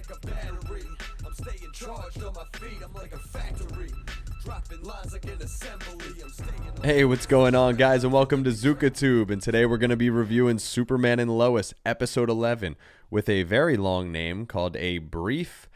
like a battery. I'm staying charged on my feet. I'm like a factory. Dropping lines like an assembly. I'm staying. Hey, what's going on, guys, and welcome to ZukaTube. And today we're going to be reviewing Superman and Lois, episode 11, with a very long name called A Brief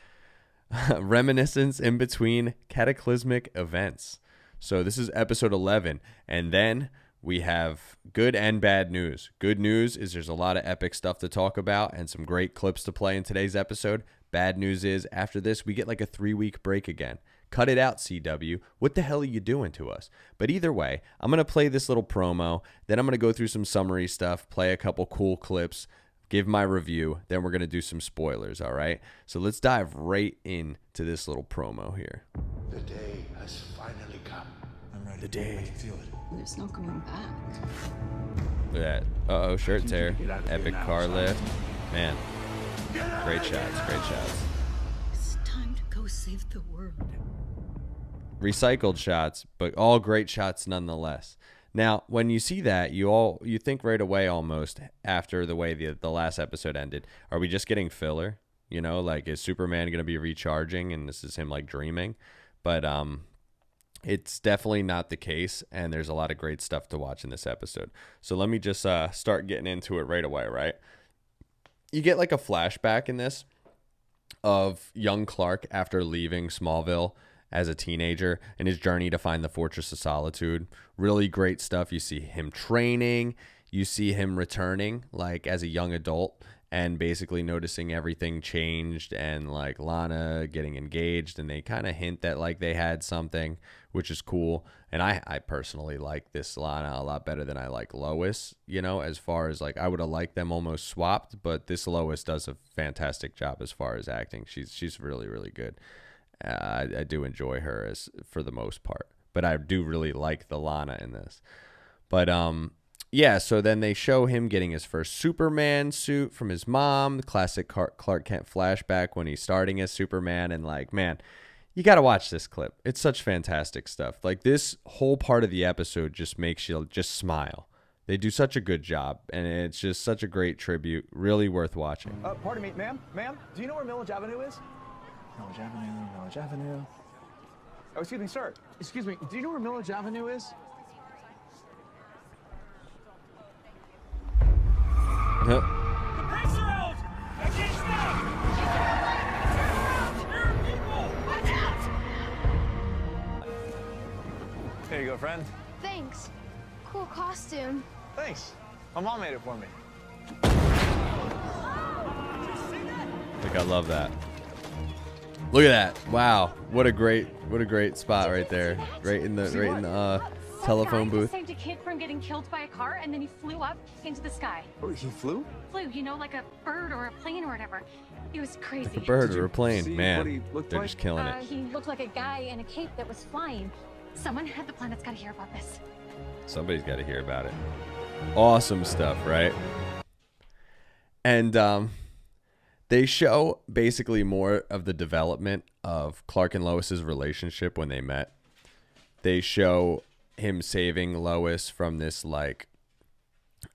Reminiscence in Between Cataclysmic Events. So this is episode 11, and then we have good and bad news. Good news is there's a lot of epic stuff to talk about and some great clips to play in today's episode. Bad news is after this, we get like a 3-week break again. Cut it out, CW. What the hell are you doing to us? But either way, I'm going to play this little promo. Then I'm going to go through some summary stuff, play a couple cool clips, give my review. Then we're going to do some spoilers, all right? So let's dive right into this little promo here. The day has finally come. I'm ready. The day. I can feel it. There's no going back. Look at that. Uh-oh, shirt tear. Get out of here Epic now, car son. lift. Man, great shots, great shots. It's time to go save the world. Recycled shots, but all great shots nonetheless. Now, when you see that, you think right away almost after the way the last episode ended, are we just getting filler? You know, like is Superman going to be recharging and this is him like dreaming? But it's definitely not the case, and there's a lot of great stuff to watch in this episode. So let me just start getting into it right away, right? You get like a flashback in this of young Clark after leaving Smallville as a teenager and his journey to find the Fortress of Solitude. Really great stuff. You see him training, you see him returning like as a young adult and basically noticing everything changed, and like Lana getting engaged, and they kind of hint that like they had something, which is cool. And I personally like this Lana a lot better than I like Lois, you know, as far as like I would have liked them almost swapped, but this Lois does a fantastic job as far as acting. She's really, really good. I do enjoy her as for the most part, but I do really like the Lana in this. But yeah, so then they show him getting his first Superman suit from his mom, the classic Clark Kent flashback when he's starting as Superman, and like, man, you got to watch this clip. It's such fantastic stuff. Like this whole part of the episode just makes you just smile. They do such a good job, and it's just such a great tribute. Really worth watching. Pardon me, ma'am, do you know where Millage Avenue is? Millage Avenue, Millage Avenue. Oh, excuse me, sir. Excuse me, do you know where Millage Avenue is? Huh. The pace road! I can't stop! There are people! Watch out! Here you go, friend. Thanks. Cool costume. Thanks. My mom made it for me. Like I love that. Look at that! Wow, what a great spot right there, right in the telephone booth. He saved a kid from getting killed by a car, and then he flew up into the sky. Oh, he flew? Flew, you know, like a bird or a plane or whatever. It was crazy. Like a bird or a see plane, what he man. looked They're like? just killing it. He looked like a guy in a cape that was flying. Someone at the planet's got to hear about this. Somebody's got to hear about it. Awesome stuff, right? And they show basically more of the development of Clark and Lois's relationship when they met. They show him saving Lois from this like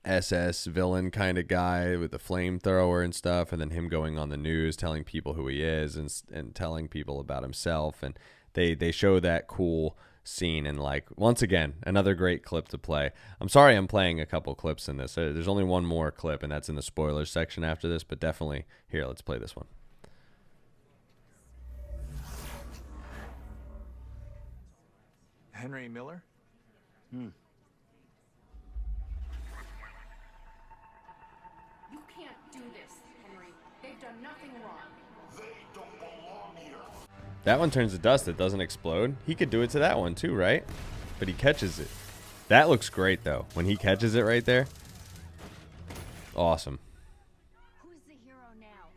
SS villain kind of guy with a flamethrower and stuff, and then him going on the news telling people who he is and telling people about himself, and they show that cool scene. And like once again, another great clip to play. I'm sorry I'm playing a couple clips in this. There's only one more clip, and that's in the spoilers section after this, but definitely here, let's play this one. Henry Miller? You can't do this, Henry. They've done nothing wrong. They don't belong here. That one turns to dust. It doesn't explode. He could do it to that one too, right? But he catches it. That looks great though. When he catches it right there. Awesome. Who's the hero now?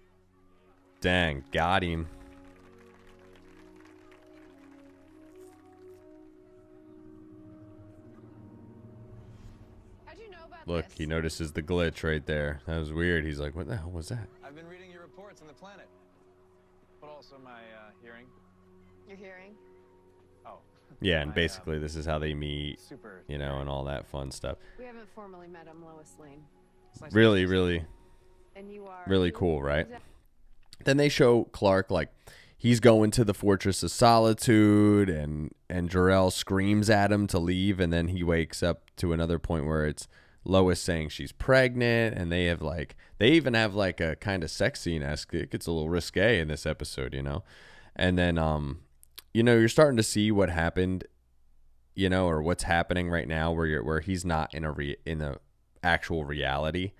Dang, got him. How'd you know about Look, this? he notices the glitch right there. That was weird. He's like, what the hell was that? I've been reading your reports on the planet, but also my hearing. Your hearing? Oh. Yeah, and My, basically this is how they meet, super. you know, and all that fun stuff. We haven't formally met. I'm Lois Lane. It's nice Really, to meet you. really, And you are... really cool, right? then they show Clark like he's going to the Fortress of Solitude, and Jor-El screams at him to leave, and then he wakes up to another point where it's Lois saying she's pregnant, and they even have like a kind of sex scene-esque. It gets a little risque in this episode, you know. And then you're starting to see what happened, or what's happening right now, where he's not in a actual reality.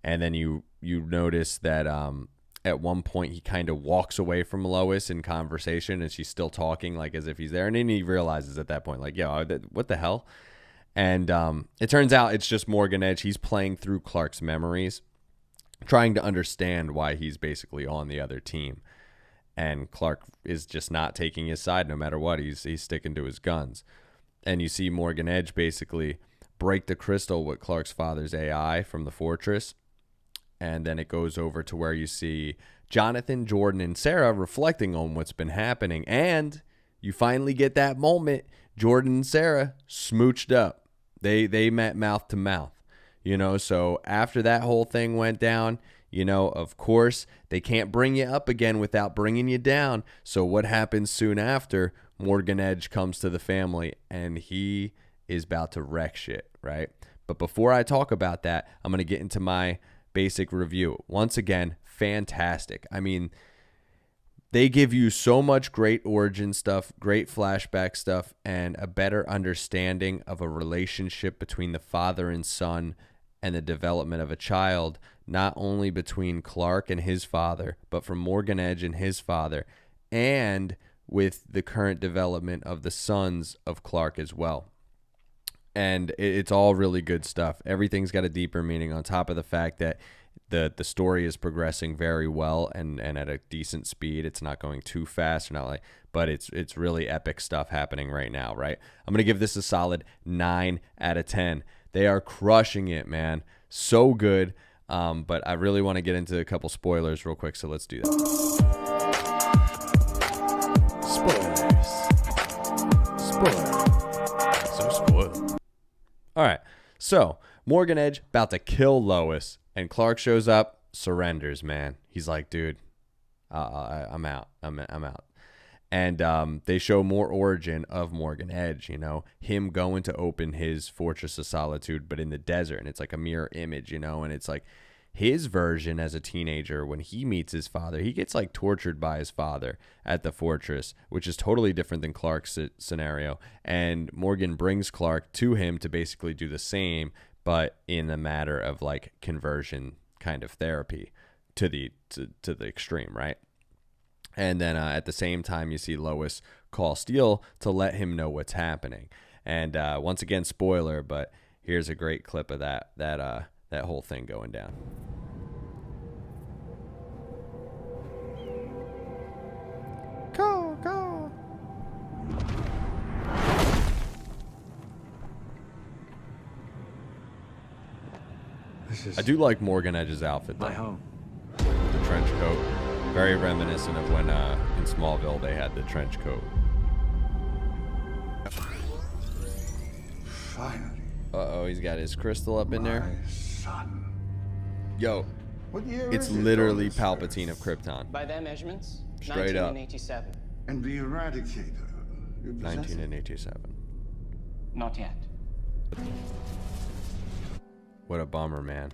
And then you notice that at one point he kind of walks away from Lois in conversation, and she's still talking like as if he's there, and then he realizes at that point like, yo, what the hell? And it turns out it's just Morgan Edge. He's playing through Clark's memories, trying to understand why he's basically on the other team. And Clark is just not taking his side no matter what. He's sticking to his guns. And you see Morgan Edge basically break the crystal with Clark's father's AI from the fortress. And then it goes over to where you see Jonathan, Jordan, and Sarah reflecting on what's been happening. And you finally get that moment. Jordan and Sarah smooched up. They met mouth to mouth. So after that whole thing went down, of course, they can't bring you up again without bringing you down. So what happens soon after? Morgan Edge comes to the family, and he is about to wreck shit, right? But before I talk about that, I'm going to get into my basic review. Once again, fantastic. I mean, they give you so much great origin stuff, great flashback stuff, and a better understanding of a relationship between the father and son and the development of a child, not only between Clark and his father, but from Morgan Edge and his father, and with the current development of the sons of Clark as well. And it's all really good stuff. Everything's got a deeper meaning on top of the fact that the story is progressing very well and at a decent speed. It's not going too fast, but it's really epic stuff happening right now, right? I'm going to give this a solid 9 out of 10. They are crushing it, man. So good. But I really want to get into a couple spoilers real quick, so let's do that. Spoilers. So spoiled. All right. So Morgan Edge about to kill Lois, and Clark shows up, surrenders, man. He's like, dude, I'm out. I'm out. And they show more origin of Morgan Edge, him going to open his Fortress of Solitude, but in the desert. And it's like a mirror image, and it's like his version as a teenager when he meets his father. He gets like tortured by his father at the fortress, which is totally different than Clark's scenario. And Morgan brings Clark to him to basically do the same, but in a matter of like conversion kind of therapy to the extreme, right? And then at the same time, you see Lois call Steele to let him know what's happening. And once again, spoiler, but here's a great clip of that whole thing going down. Go. I do like Morgan Edge's outfit, though. My home. The trench coat. Very reminiscent of when in Smallville they had the trench coat. Finally. Uh-oh, he's got his crystal up in there. My son. Yo, What year it's is it, literally Lois? Palpatine of Krypton. By their measurements, Straight up. 1987. And the Eradicator. You possess it? 1987. Not yet. What a bummer, man.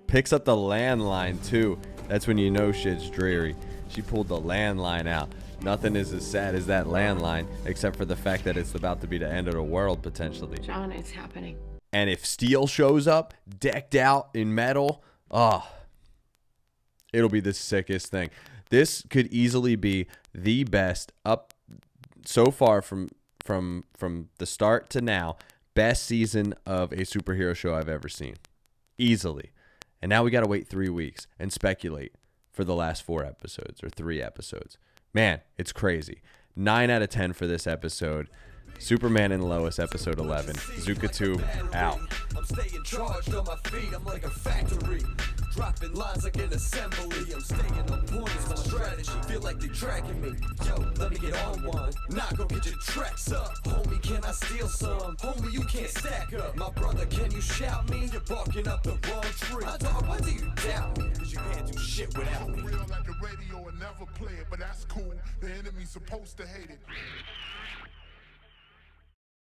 Picks up the landline, too. That's when you know shit's dreary. She pulled the landline out. Nothing is as sad as that landline, except for the fact that it's about to be the end of the world, potentially. John, it's happening. And if Steel shows up, decked out in metal, it'll be the sickest thing. This could easily be the best up so far from the start to now, best season of a superhero show I've ever seen. Easily. And now we got to wait 3 weeks and speculate for the last 4 episodes or 3 episodes. Man, it's crazy. 9 out of 10 for this episode. Superman and Lois, episode 11. Zuka 2, out. I'm staying charged on my feet, I'm like a factory. Dropping lines like an assembly. I'm staying on point, it's my strategy. Feel like they're tracking me. Yo, let me get on one. Nah, go get your tracks up. Homie, can I steal some? Homie, you can't stack up. My brother, can you shout me? You're barking up the wrong tree. My dog, why do you doubt me? Cause you can't do shit. shit without me. Real like the radio and never play it, but that's cool. The enemy's supposed to hate it.